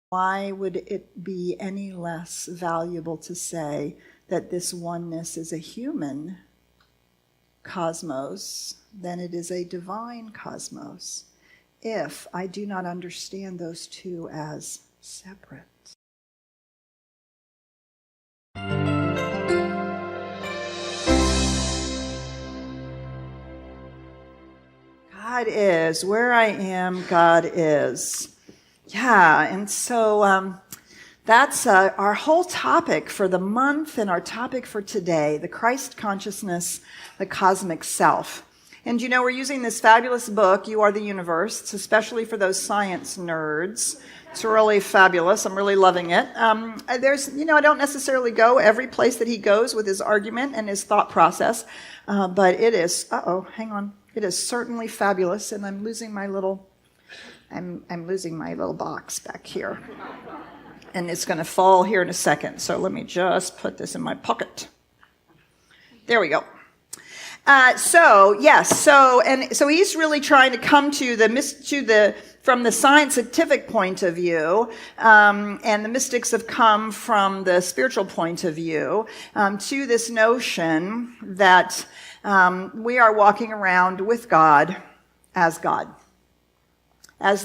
Why would it be any less valuable to say that this oneness is a human cosmos than it is a divine cosmos, if I do not understand those two as separate? God is. Where I am, God is. Yeah, and so that's our whole topic for the month and our topic for today, the Christ consciousness, the cosmic self. And you know, we're using this fabulous book, You Are the Universe. It's especially for those science nerds. It's really fabulous. I'm really loving it. I don't necessarily go every place that he goes with his argument and his thought process, but it is, hang on. It is certainly fabulous, and I'm losing my little box back here. And it's going to fall here in a second, so let me just put this in my pocket. There we go. So he's really trying to come from the scientific point of view, and the mystics have come from the spiritual point of view, to this notion that we are walking around with God, as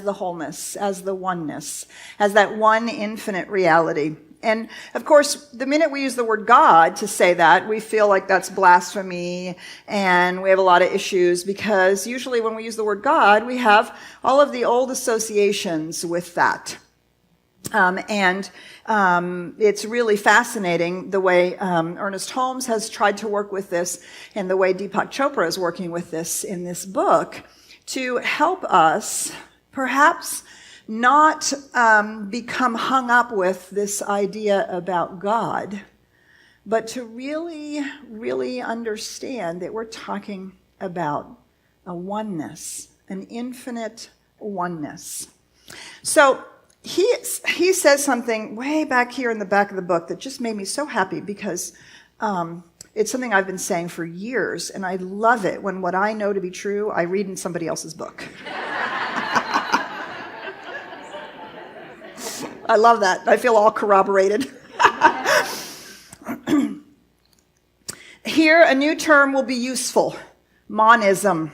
the wholeness, as the oneness, as that one infinite reality. And of course, the minute we use the word God to say that, we feel like that's blasphemy, and we have a lot of issues, because usually when we use the word God, we have all of the old associations with that. It's really fascinating the way Ernest Holmes has tried to work with this, and the way Deepak Chopra is working with this in this book, to help us perhaps not become hung up with this idea about God, but to really, really understand that we're talking about a oneness, an infinite oneness. So he says something way back here in the back of the book that just made me so happy, because it's something I've been saying for years, and I love it when what I know to be true, I read in somebody else's book. I love that. I feel all corroborated. Here, a new term will be useful. Monism.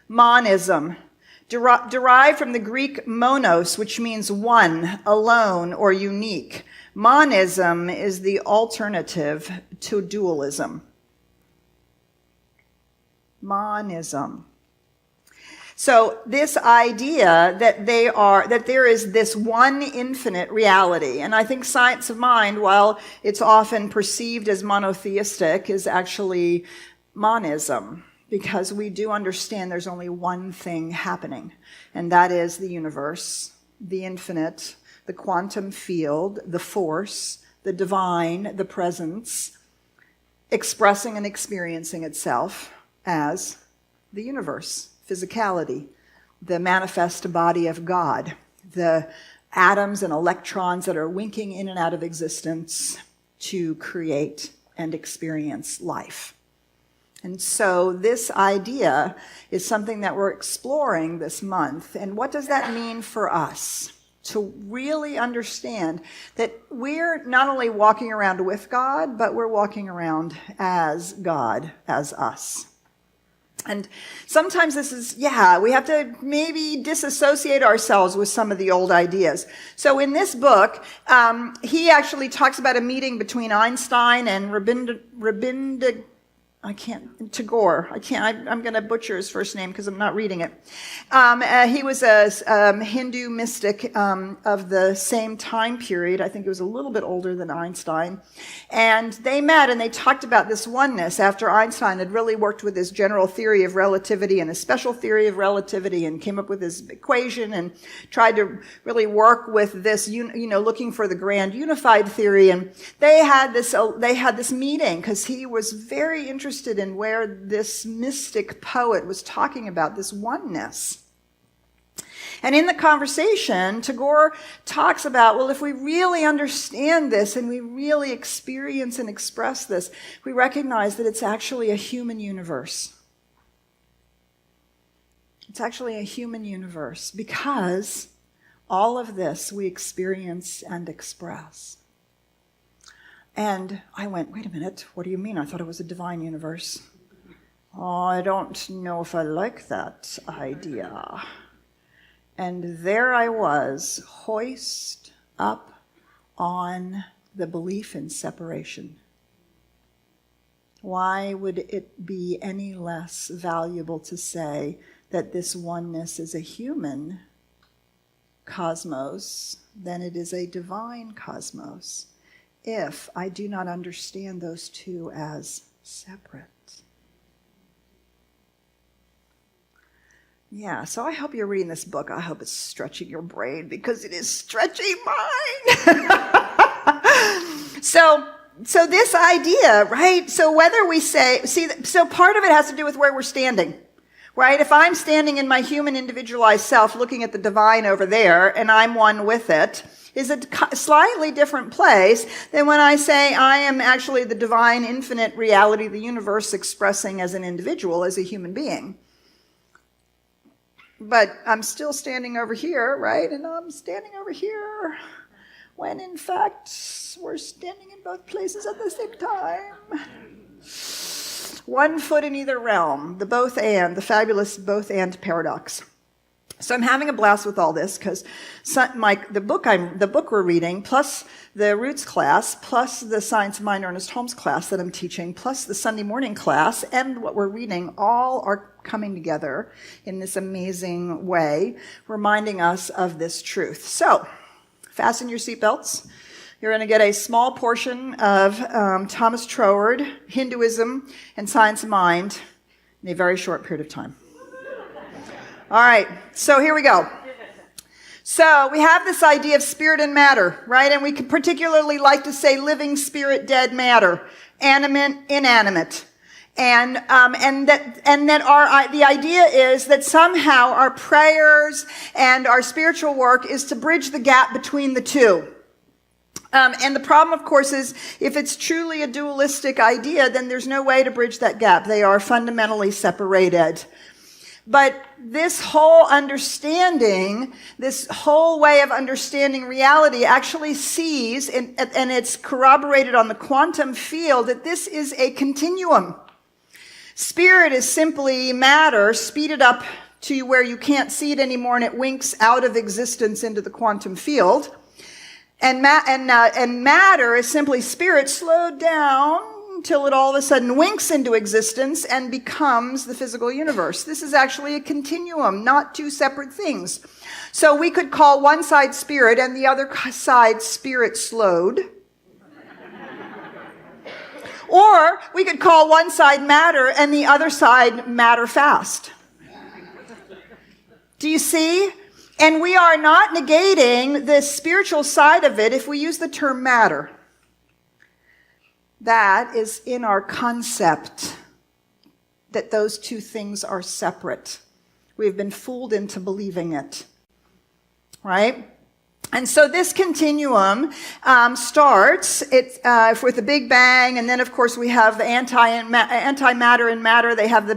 Monism. Derived from the Greek monos, which means one, alone, or unique. Monism is the alternative to dualism. Monism. So this idea that there is this one infinite reality, and I think science of mind, while it's often perceived as monotheistic, is actually monism, because we do understand there's only one thing happening, and that is the universe, the infinite, the quantum field, the force, the divine, the presence, expressing and experiencing itself as the universe. Physicality, the manifest body of God, the atoms and electrons that are winking in and out of existence to create and experience life. And so this idea is something that we're exploring this month. And what does that mean for us? To really understand that we're not only walking around with God, but we're walking around as God, as us. And sometimes this is, we have to maybe disassociate ourselves with some of the old ideas. So in this book, he actually talks about a meeting between Einstein and Tagore. I'm going to butcher his first name because I'm not reading it. He was a Hindu mystic of the same time period. I think he was a little bit older than Einstein. And they met and they talked about this oneness after Einstein had really worked with his general theory of relativity and a special theory of relativity and came up with his equation and tried to really work with this, looking for the grand unified theory. And they had this meeting because he was very interested in where this mystic poet was talking about this oneness. And in the conversation, Tagore talks about, well, if we really understand this and we really experience and express this, we recognize that it's actually a human universe. It's actually a human universe because All of this we experience and express. And I went, wait a minute, what do you mean? I thought it was a divine universe. Oh, I don't know if I like that idea. And there I was, hoist up on the belief in separation. Why would it be any less valuable to say that this oneness is a human cosmos than it is a divine cosmos, if I do not understand those two as separate? Yeah, so I hope you're reading this book. I hope it's stretching your brain, because it is stretching mine. So this idea, right? So whether we say, so part of it has to do with where we're standing, right? If I'm standing in my human individualized self looking at the divine over there, and I'm one with it, is a slightly different place than when I say I am actually the divine infinite reality of the universe expressing as an individual, as a human being. But I'm still standing over here, right? And I'm standing over here, when in fact we're standing in both places at the same time. One foot in either realm, the both and, the fabulous both and paradox. So I'm having a blast with all this, because the book we're reading, plus the Roots class, plus the Science of Mind Ernest Holmes class that I'm teaching, plus the Sunday morning class, and what we're reading, all are coming together in this amazing way, reminding us of this truth. So, fasten your seatbelts. You're going to get a small portion of Thomas Troward, Hinduism, and Science of Mind in a very short period of time. All right, so here we go. So we have this idea of spirit and matter, right? And we could particularly like to say living spirit, dead matter, animate, inanimate. And the idea is that somehow our prayers and our spiritual work is to bridge the gap between the two. And the problem, of course, is if it's truly a dualistic idea, then there's no way to bridge that gap. They are fundamentally separated. But this whole understanding, this whole way of understanding reality actually sees, and it's corroborated on the quantum field, that this is a continuum. Spirit is simply matter speeded up to where you can't see it anymore, and it winks out of existence into the quantum field. And matter is simply spirit slowed down until it all of a sudden winks into existence and becomes the physical universe. This is actually a continuum, not two separate things. So we could call one side spirit and the other side spirit slowed. Or we could call one side matter and the other side matter fast. Do you see? And we are not negating the spiritual side of it if we use the term matter. That is in our concept that those two things are separate. We've been fooled into believing it, right? And so this continuum starts with the Big Bang, and then of course we have the antimatter and matter. They have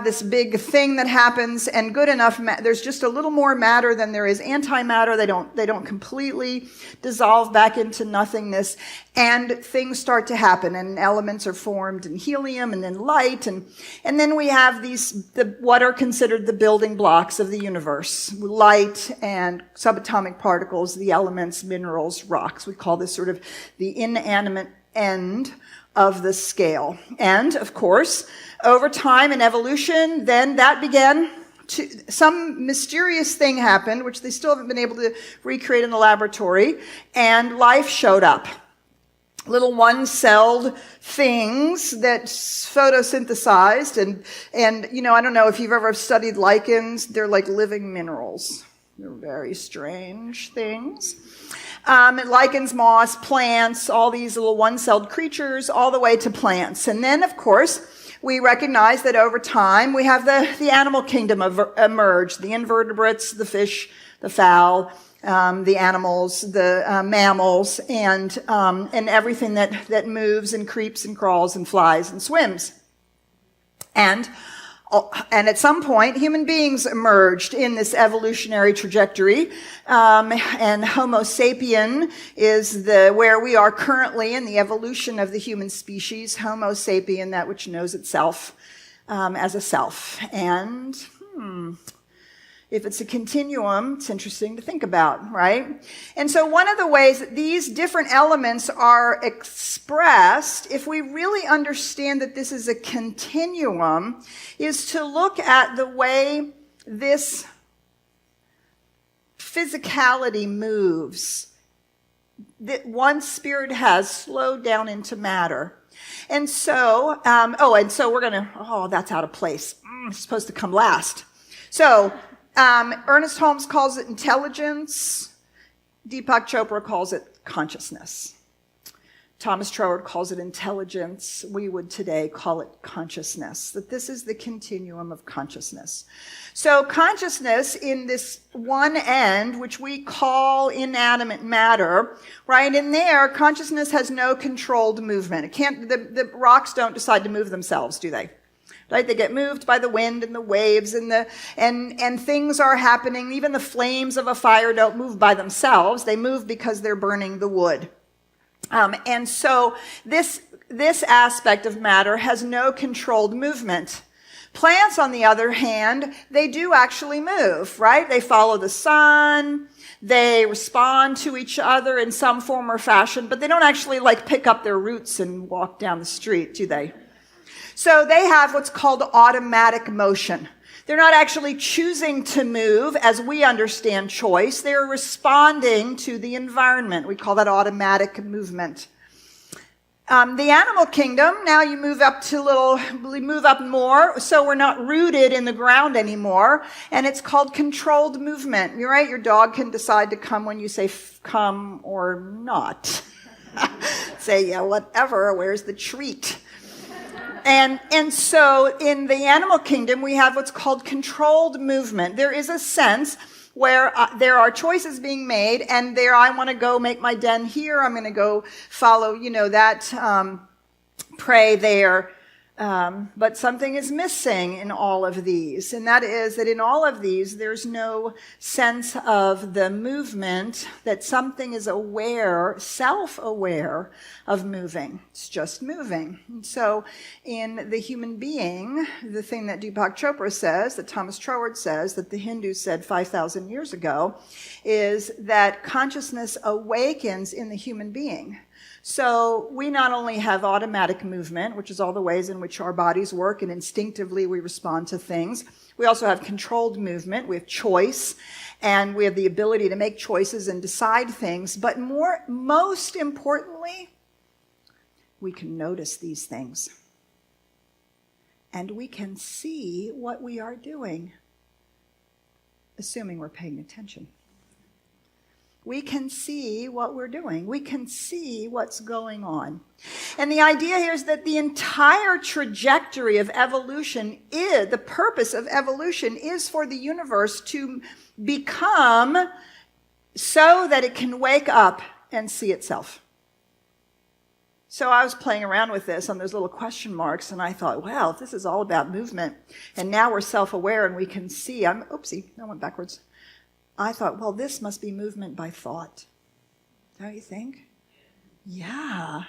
this big thing that happens, and good enough. There's just a little more matter than there is antimatter. They don't completely dissolve back into nothingness, and things start to happen, and elements are formed, and helium, and then light, and then we have what are considered the building blocks of the universe: light and subatomic particles. The elements, minerals, rocks. We call this sort of the inanimate end of the scale. And, of course, over time and evolution, then that began some mysterious thing happened, which they still haven't been able to recreate in the laboratory, and life showed up. Little one-celled things that photosynthesized, and I don't know if you've ever studied lichens. They're like living minerals. They're very strange things. Lichens, moss, plants, all these little one-celled creatures, all the way to plants. And then, of course, we recognize that over time we have the animal kingdom emerge: the invertebrates, the fish, the fowl, the animals, the mammals, and everything that moves and creeps and crawls and flies and swims. And And at some point, human beings emerged in this evolutionary trajectory. And Homo sapien is where we are currently in the evolution of the human species. Homo sapien, that which knows itself as a self. And if it's a continuum, it's interesting to think about, right? And so one of the ways that these different elements are expressed, if we really understand that this is a continuum, is to look at the way this physicality moves, that one spirit has slowed down into matter. And so, that's out of place. It's supposed to come last. So, Ernest Holmes calls it intelligence. Deepak Chopra calls it consciousness. Thomas Troward calls it intelligence. We would today call it consciousness, that this is the continuum of consciousness. So consciousness in this one end, which we call inanimate matter, right in there, consciousness has no controlled movement. It can't, the rocks don't decide to move themselves, do they? Right? They get moved by the wind and the waves and things are happening. Even the flames of a fire don't move by themselves. They move because they're burning the wood. And so this aspect of matter has no controlled movement. Plants, on the other hand, they do actually move, right? They follow the sun. They respond to each other in some form or fashion, but they don't actually pick up their roots and walk down the street, do they? So they have what's called automatic motion. They're not actually choosing to move as we understand choice. They're responding to the environment. We call that automatic movement. The animal kingdom, now you move up more, so we're not rooted in the ground anymore, and it's called controlled movement. You're right, your dog can decide to come when you say come or not. Say, yeah, whatever, where's the treat? And so in the animal kingdom, we have what's called controlled movement. There is a sense where there are choices being made, and there I want to go make my den here. I'm going to go follow, that prey there. But something is missing in all of these, and that is that in all of these, there's no sense of the movement, that something is aware, self-aware of moving. It's just moving. And so in the human being, the thing that Deepak Chopra says, that Thomas Troward says, that the Hindus said 5,000 years ago, is that consciousness awakens in the human being. So we not only have automatic movement, which is all the ways in which our bodies work and instinctively we respond to things. We also have controlled movement. We have choice, and we have the ability to make choices and decide things. But most importantly, we can notice these things. And we can see what we are doing, assuming we're paying attention. We can see what we're doing. We can see what's going on. And the idea here is that the entire trajectory of evolution the purpose of evolution is for the universe to become so that it can wake up and see itself. So I was playing around with this on those little question marks, and I thought, well, this is all about movement. And now we're self-aware and we can see. I went backwards. I thought, well, this must be movement by thought. Don't you think? Yeah.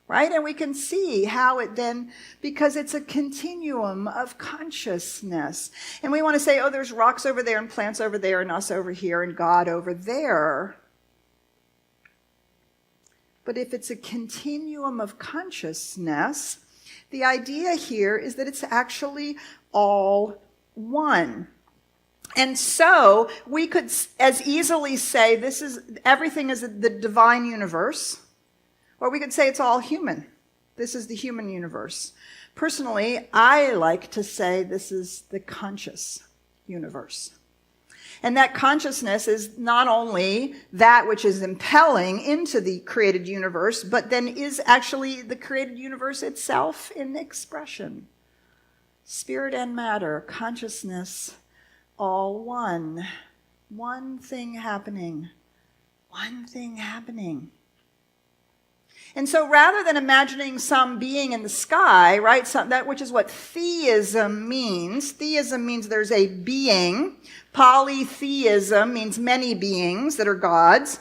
Right? And we can see how it then, because it's a continuum of consciousness. And we want to say, oh, there's rocks over there and plants over there and us over here and God over there. But if it's a continuum of consciousness, the idea here is that it's actually all one. And so we could as easily say everything is the divine universe, or we could say it's all human. This is the human universe. Personally, I like to say this is the conscious universe. And that consciousness is not only that which is impelling into the created universe, but then is actually the created universe itself in expression. Spirit and matter, consciousness, all one. One thing happening. One thing happening. And so rather than imagining some being in the sky, right, that which is what theism means. Theism means there's a being. Polytheism means many beings that are gods.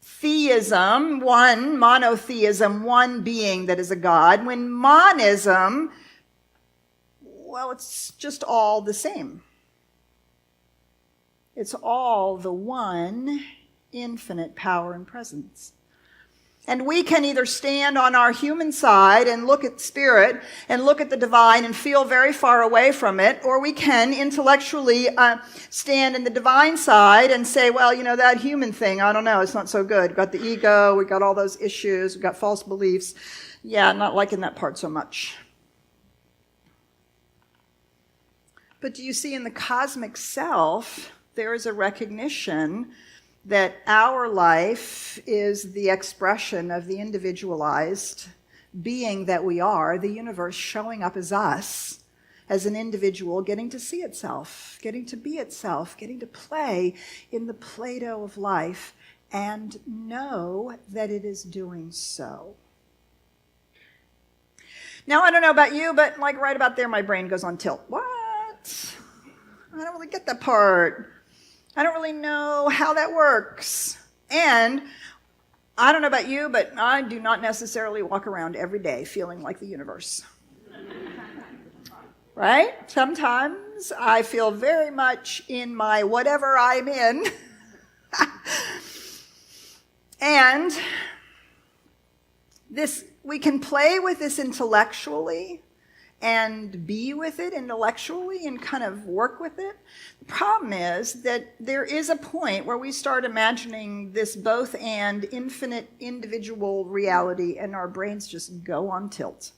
Theism, one, monotheism, one being that is a god. When monism, well, it's just all the same. It's all the one infinite power and presence. And we can either stand on our human side and look at spirit and look at the divine and feel very far away from it, or we can intellectually stand in the divine side and say, well, that human thing, I don't know, it's not so good. We've got the ego, we've got all those issues, we've got false beliefs. Yeah, not liking that part so much. But do you see, in the cosmic self, there is a recognition that our life is the expression of the individualized being that we are, the universe showing up as us, as an individual, getting to see itself, getting to be itself, getting to play in the Play-Doh of life and know that it is doing so. Now, I don't know about you, but like right about there, my brain goes on tilt. What? I don't really get that part. I don't really know how that works. And I don't know about you, but I do not necessarily walk around every day feeling like the universe. Right? Sometimes I feel very much in my whatever I'm in. And we can play with this intellectually and be with it intellectually and kind of work with it. The problem is that there is a point where we start imagining this both and infinite individual reality, and our brains just go on tilt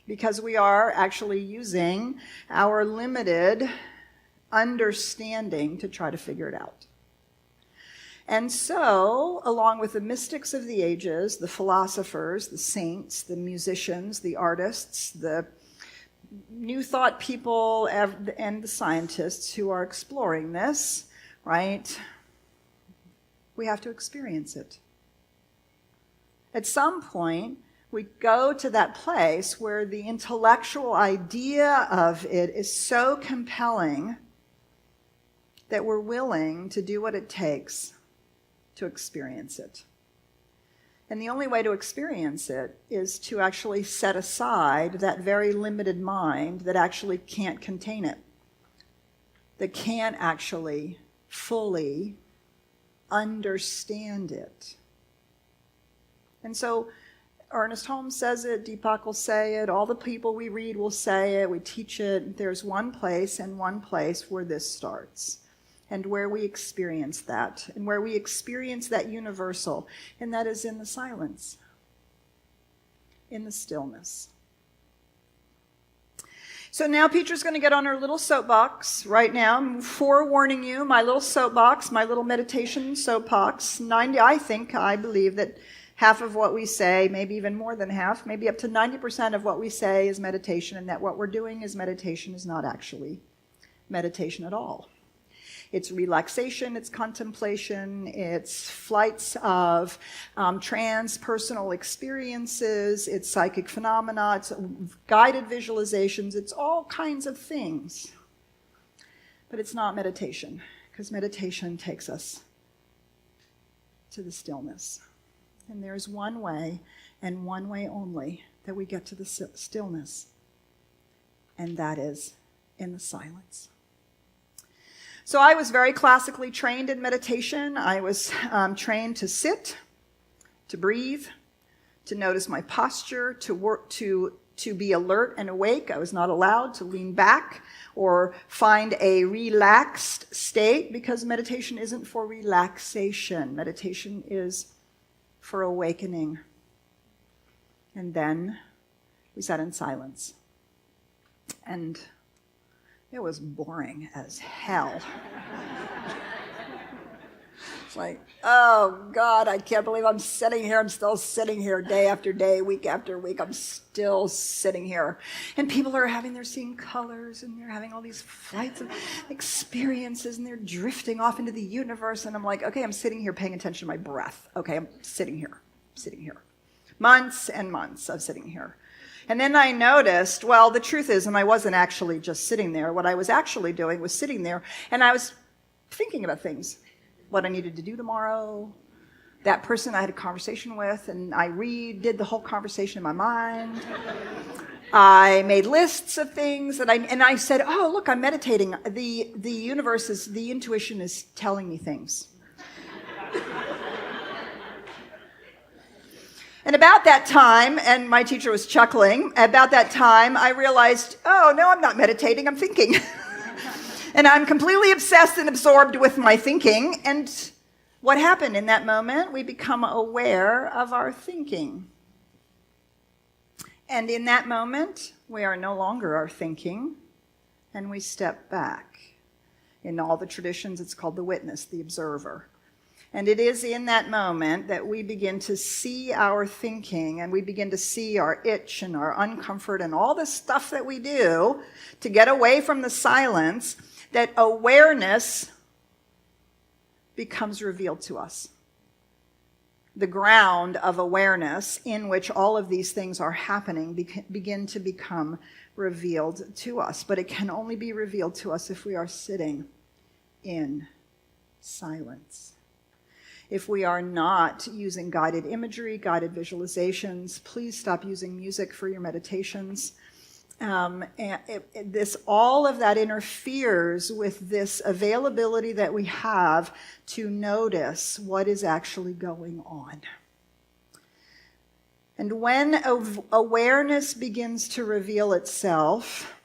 because we are actually using our limited understanding to try to figure it out. And so, along with the mystics of the ages, the philosophers, the saints, the musicians, the artists, the New Thought people, and the scientists who are exploring this, right? We have to experience it. At some point, we go to that place where the intellectual idea of it is so compelling that we're willing to do what it takes to experience it. And the only way to experience it is to actually set aside that very limited mind that actually can't contain it, that can't actually fully understand it. And so Ernest Holmes says it, Deepak will say it, all the people we read will say it, we teach it. There's one place where this starts, and where we experience that, and where we experience that universal, and that is in the silence, in the stillness. So now Petra's going to get on her little soapbox right now. I'm forewarning you, my little soapbox, my little meditation soapbox. I believe that half of what we say, maybe even more than half, maybe up to 90% of what we say is meditation, and that what we're doing is meditation is not actually meditation at all. It's relaxation, it's contemplation, it's flights of transpersonal experiences, it's psychic phenomena, it's guided visualizations, it's all kinds of things. But it's not meditation, because meditation takes us to the stillness. And there's one way, and one way only, that we get to the stillness, and that is in the silence. So I was very classically trained in meditation. I was trained to sit, to breathe, to notice my posture, to work, to be alert and awake. I was not allowed to lean back or find a relaxed state, because meditation isn't for relaxation. Meditation is for awakening. And then we sat in silence. And it was boring as hell. It's like, oh God, I can't believe I'm sitting here. I'm still sitting here day after day, week after week. I'm still sitting here. And people they're seeing colors, and they're having all these flights of experiences, and they're drifting off into the universe. And I'm like, okay, I'm sitting here paying attention to my breath. Okay, I'm sitting here. months and months of sitting here. And then I noticed, well, the truth is, and I wasn't actually just sitting there. What I was actually doing was sitting there, and I was thinking about things, what I needed to do tomorrow, that person I had a conversation with, and I redid the whole conversation in my mind. I made lists of things and I said, oh, look, I'm meditating. The universe the intuition is telling me things. And about that time, and my teacher was chuckling, about that time I realized, oh, no, I'm not meditating, I'm thinking. And I'm completely obsessed and absorbed with my thinking. And what happened in that moment? We become aware of our thinking. And in that moment, we are no longer our thinking, and we step back. In all the traditions, it's called the witness, the observer. And it is in that moment that we begin to see our thinking, and we begin to see our itch and our uncomfort and all the stuff that we do to get away from the silence, that awareness becomes revealed to us. The ground of awareness in which all of these things are happening begin to become revealed to us. But it can only be revealed to us if we are sitting in silence. If we are not using guided imagery, guided visualizations, please stop using music for your meditations. All of that interferes with this availability that we have to notice what is actually going on. And when awareness begins to reveal itself,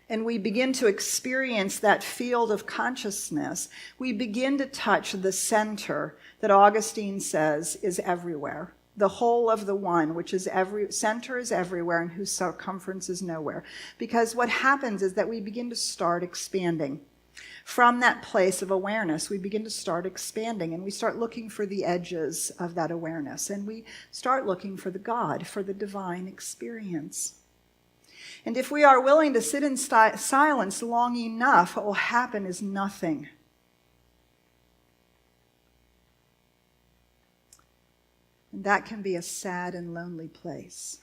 and we begin to experience that field of consciousness, we begin to touch the center that Augustine says is everywhere. The whole of the one, which is center is everywhere and whose circumference is nowhere. Because what happens is that we begin to start expanding. From that place of awareness, we begin to start expanding, and we start looking for the edges of that awareness. And we start looking for the God, for the divine experience. And if we are willing to sit in silence long enough, what will happen is nothing. And that can be a sad and lonely place,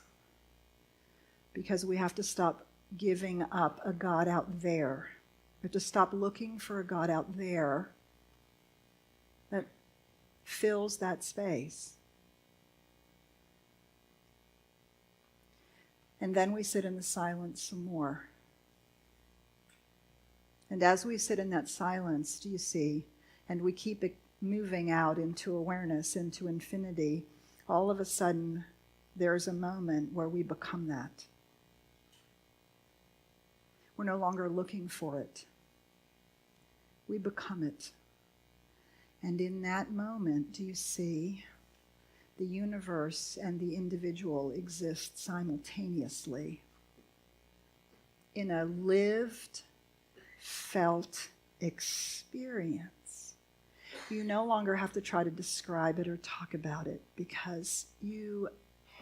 because we have to stop giving up a God out there. We have to stop looking for a God out there that fills that space. And then we sit in the silence some more. And as we sit in that silence, do you see, and we keep it moving out into awareness, into infinity, all of a sudden, there's a moment where we become that. We're no longer looking for it. We become it. And in that moment, do you see, the universe and the individual exist simultaneously in a lived, felt experience. You no longer have to try to describe it or talk about it, because you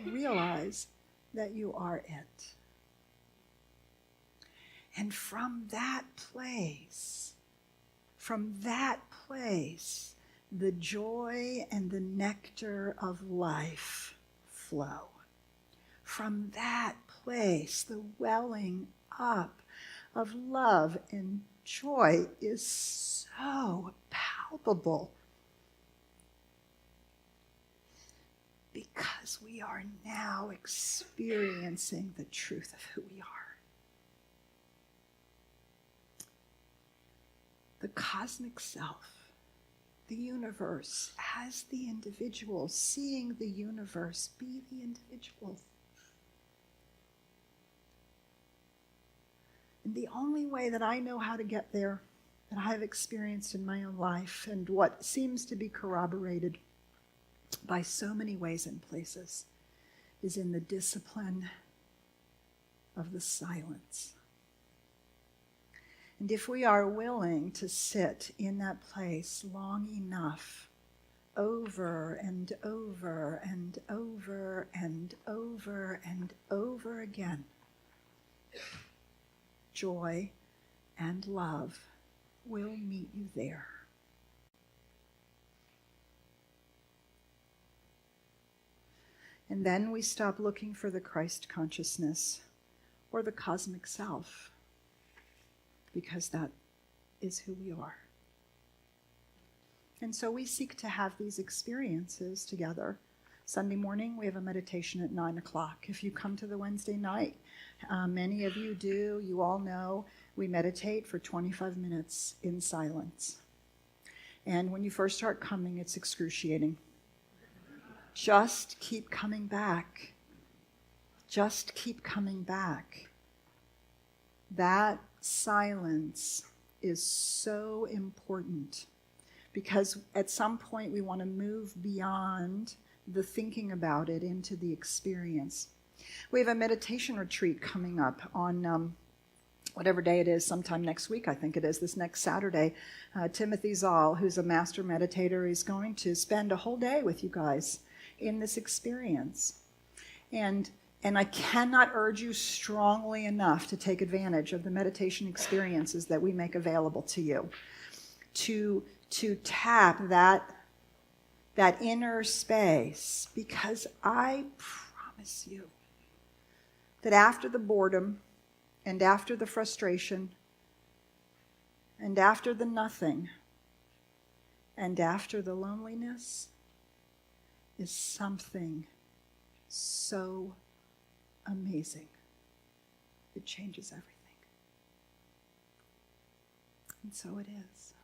realize that you are it. And from that place, the joy and the nectar of life flow. From that place, the welling up of love and joy is so palpable, because we are now experiencing the truth of who we are. The cosmic self, the universe, as the individual, seeing the universe be the individual. And the only way that I know how to get there, that I have experienced in my own life, and what seems to be corroborated by so many ways and places, is in the discipline of the silence. And if we are willing to sit in that place long enough, over and over and over and over and over again, joy and love will meet you there. And then we stop looking for the Christ consciousness or the cosmic self, because that is who we are. And so we seek to have these experiences together. Sunday morning, we have a meditation at 9 o'clock. If you come to the Wednesday night, many of you do, you all know, we meditate for 25 minutes in silence. And when you first start coming, it's excruciating. Just keep coming back. Just keep coming back. That silence is so important, because at some point we want to move beyond the thinking about it into the experience. We have a meditation retreat coming up on whatever day it is, sometime next week, I think it is, this next Saturday. Timothy Zoll, who's a master meditator, is going to spend a whole day with you guys in this experience. And I cannot urge you strongly enough to take advantage of the meditation experiences that we make available to you, to tap that inner space, because I promise you that after the boredom and after the frustration and after the nothing and after the loneliness is something so amazing. It changes everything. And so it is.